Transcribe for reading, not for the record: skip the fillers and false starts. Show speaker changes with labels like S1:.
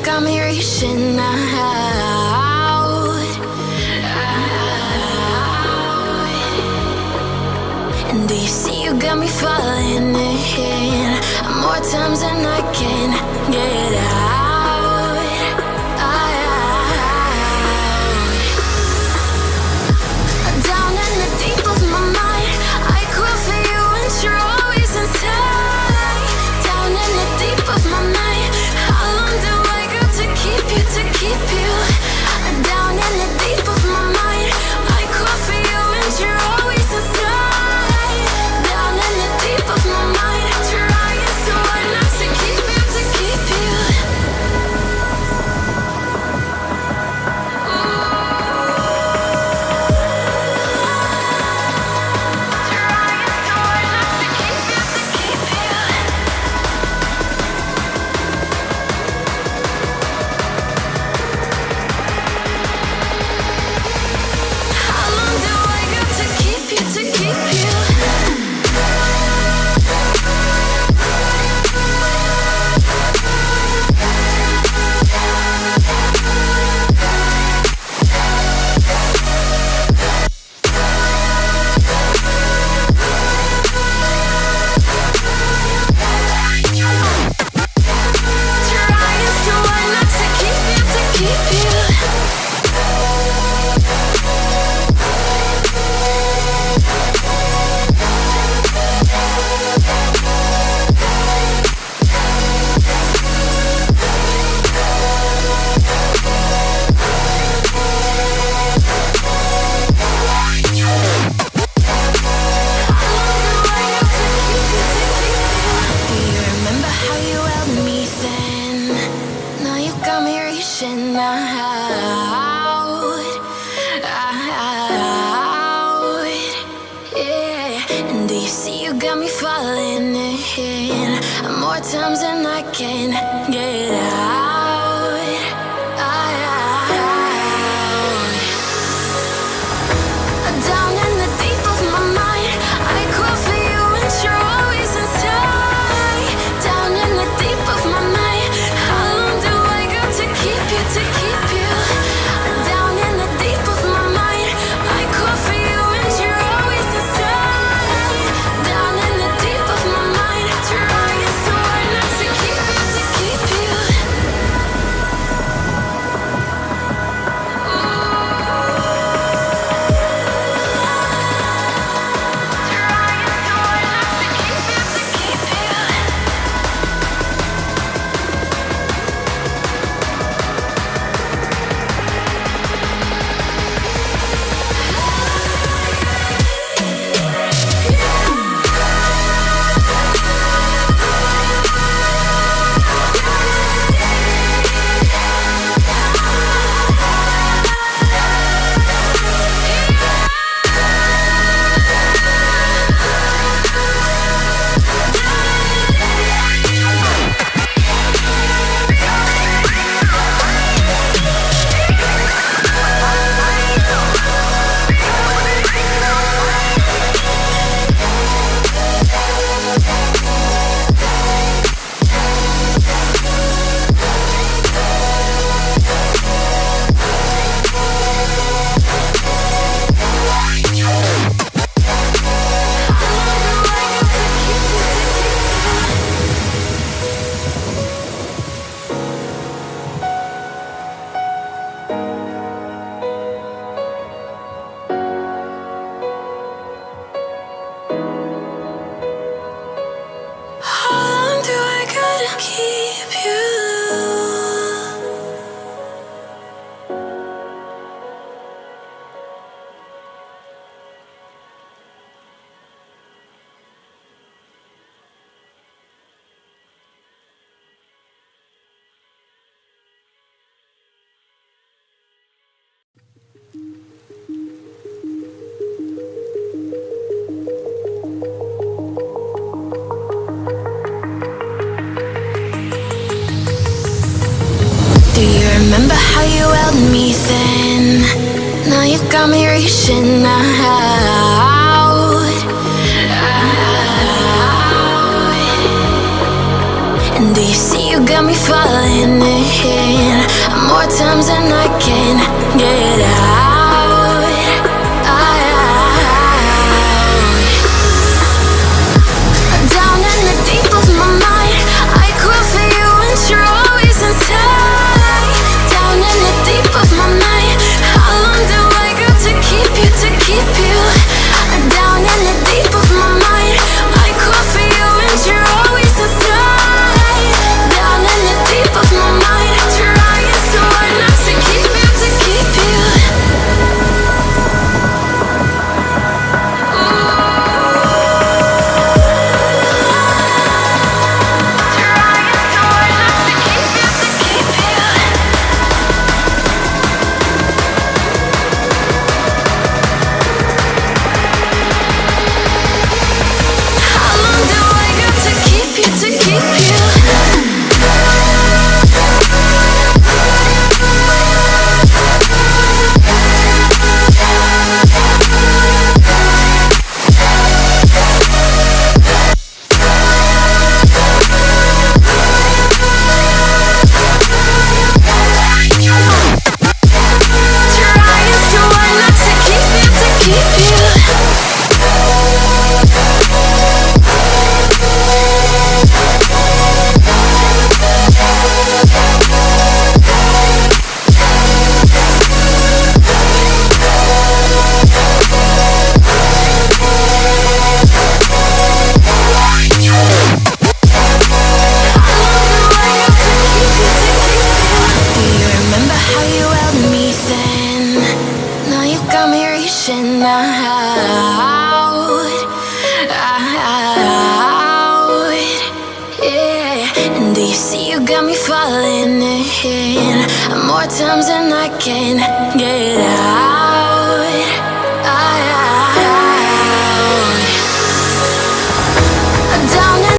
S1: got me reaching out. And do you see you got me falling in more times than I can get out. Down in the deep of my mind, I call for you and you're always inside. Down in the deep of my mind, how long do I got to keep you, to keep you? Down in the deep of my mind, I call for you and you're always inside. Down in the deep of my mind, trying so hard not to keep you, to keep you. Times and I can't get out. Down in the deep of my mind, I call for you and you're always inside. Down in the deep of my mind, how long do I got to keep you, to keep you? Down in the deep of my mind, I call for you and you're always inside. Down in the deep of my mind, trying so hard not to keep you, to keep you. Remember how you held me then? Now you got me reaching out. And do you see you got me falling in more times than I can get out. Down in the deep of my mind, I crawl for you and you're always inside. Down in the deep of my mind, how long do I got to keep you, to keep you? Down in the deep of my mind, I crawl for you and you're always inside. Down in the deep of my mind, trying so hard not to keep you, to keep you. More times than I can get out.